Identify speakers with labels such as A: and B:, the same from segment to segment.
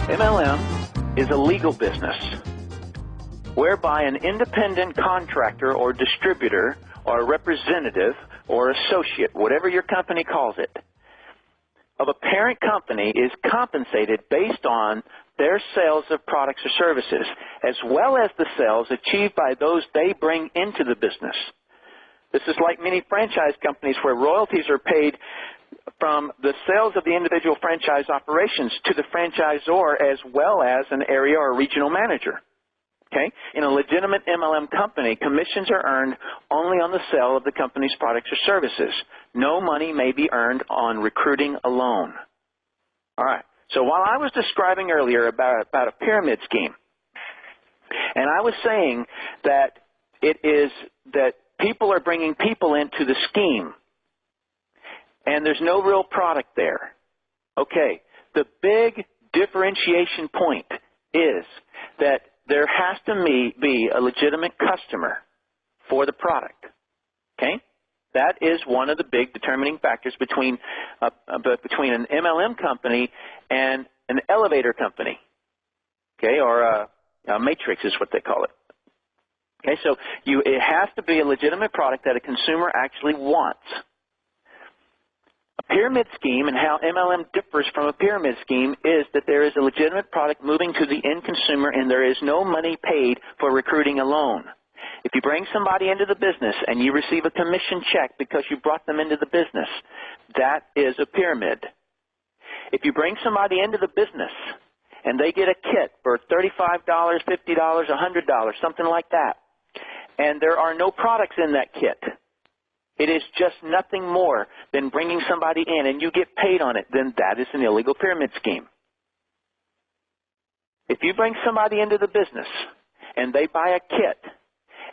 A: MLM is a legal business whereby an independent contractor or distributor or representative or associate, whatever your company calls it, of a parent company is compensated based on their sales of products or services, as well as the sales achieved by those they bring into the business. This is like many franchise companies where royalties are paid from the sales of the individual franchise operations to the franchisor as well as an area or regional manager. Okay? In a legitimate MLM company, commissions are earned only on the sale of the company's products or services. No money may be earned on recruiting alone. All right. So while I was describing earlier about a pyramid scheme, and I was saying that it is that people are bringing people into the scheme, and there's no real product there. Okay. The big differentiation point is that there has to be a legitimate customer for the product. Okay? That is one of the big determining factors between an MLM company and an elevator company. Okay? Or a matrix is what they call it. Okay? So it has to be a legitimate product that a consumer actually wants. A pyramid scheme and how MLM differs from a pyramid scheme is that there is a legitimate product moving to the end consumer and there is no money paid for recruiting alone. If you bring somebody into the business and you receive a commission check because you brought them into the business, that is a pyramid. If you bring somebody into the business and they get a kit for $35, $50, $100, something like that, and there are no products in that kit, it is just nothing more than bringing somebody in and you get paid on it, then that is an illegal pyramid scheme. If you bring somebody into the business and they buy a kit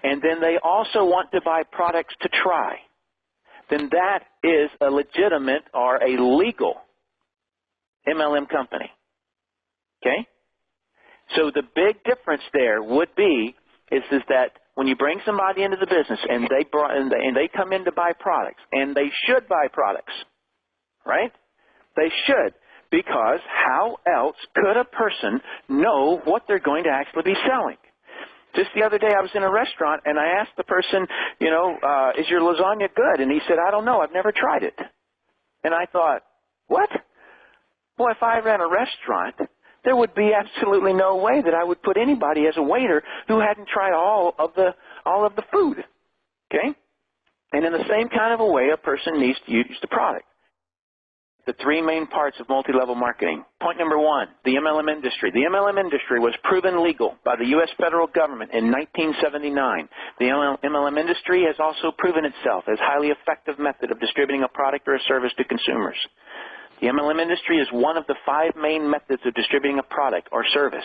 A: and then they also want to buy products to try, then that is a legitimate or a legal MLM company. Okay? So the big difference there would be is that when you bring somebody into the business and they come in to buy products, and they should buy products, right? They should, because how else could a person know what they're going to actually be selling? Just the other day I was in a restaurant and I asked the person, is your lasagna good? And he said, I don't know, I've never tried it. And I thought, what? Well, if I ran a restaurant, there would be absolutely no way that I would put anybody as a waiter who hadn't tried all of the food. Okay? And in the same kind of a way, a person needs to use the product. The three main parts of multi-level marketing. Point number one, the MLM industry. The MLM industry was proven legal by the U.S. federal government in 1979. The MLM industry has also proven itself as a highly effective method of distributing a product or a service to consumers. The MLM industry is one of the 5 main methods of distributing a product or service.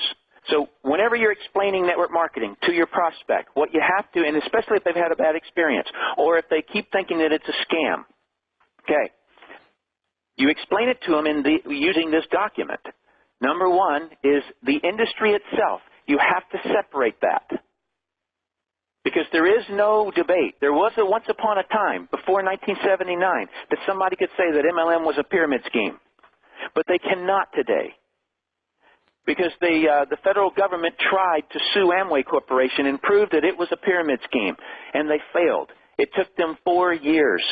A: So whenever you're explaining network marketing to your prospect, what you have to, and especially if they've had a bad experience, or if they keep thinking that it's a scam, okay, you explain it to them using this document. Number one is the industry itself. You have to separate that. Because there is no debate. There was once upon a time, before 1979, that somebody could say that MLM was a pyramid scheme. But they cannot today. Because the federal government tried to sue Amway Corporation and prove that it was a pyramid scheme. And they failed. It took them 4 years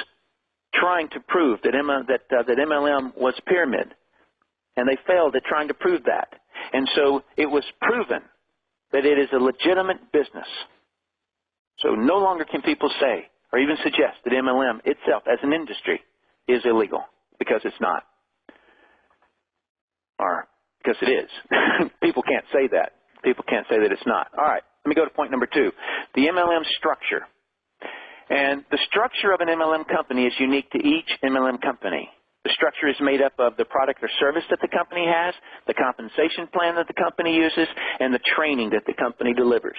A: trying to prove that MLM was pyramid. And they failed at trying to prove that. And so it was proven that it is a legitimate business. So no longer can people say or even suggest that MLM itself as an industry is illegal, because it's not. Or because it is. People can't say that. People can't say that it's not. All right, let me go to point number 2, the MLM structure. And the structure of an MLM company is unique to each MLM company. The structure is made up of the product or service that the company has, the compensation plan that the company uses, and the training that the company delivers.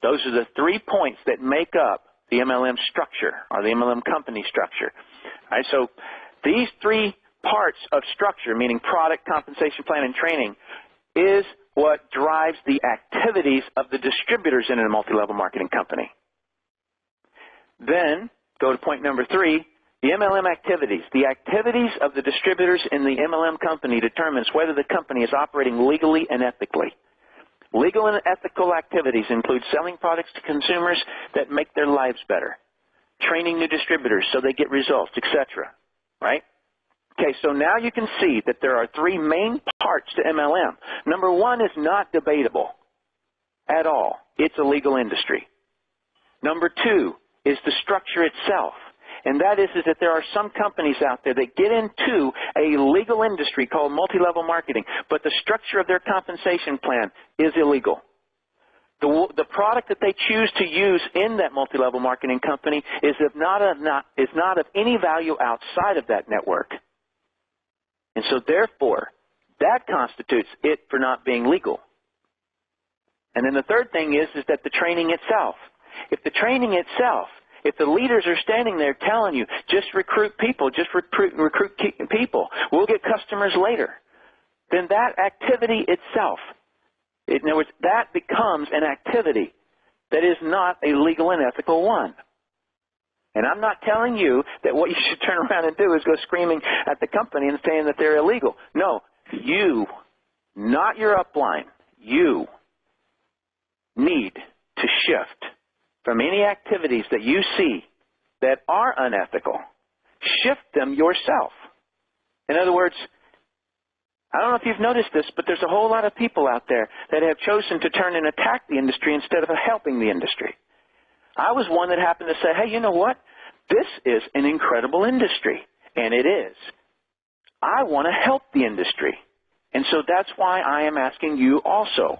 A: Those are the 3 points that make up the MLM structure, or the MLM company structure. All right, so these 3 parts of structure, meaning product, compensation plan, and training, is what drives the activities of the distributors in a multi-level marketing company. Then, go to point number 3, The MLM activities. The activities of the distributors in the MLM company determines whether the company is operating legally and ethically. Legal and ethical activities include selling products to consumers that make their lives better, training new distributors so they get results, etc. Right? Okay, so now you can see that there are three main parts to MLM. Number one is not debatable at all. It's a legal industry. Number two is the structure itself. And that is that there are some companies out there that get into a legal industry called multi-level marketing, but the structure of their compensation plan is illegal. The product that they choose to use in that multi-level marketing company is not of any value outside of that network. And so therefore, that constitutes it for not being legal. And then the third thing is that the training itself. If the training itself, if the leaders are standing there telling you, just recruit people, just recruit people, we'll get customers later, then that activity itself, in other words, that becomes an activity that is not a legal and ethical one. And I'm not telling you that what you should turn around and do is go screaming at the company and saying that they're illegal. No, you, not your upline, you need to shift from any activities that you see that are unethical. Shift them yourself. In other words, I don't know if you've noticed this, but there's a whole lot of people out there that have chosen to turn and attack the industry instead of helping the industry. I was one that happened to say, hey, you know what? This is an incredible industry, and it is. I want to help the industry. And so that's why I am asking you also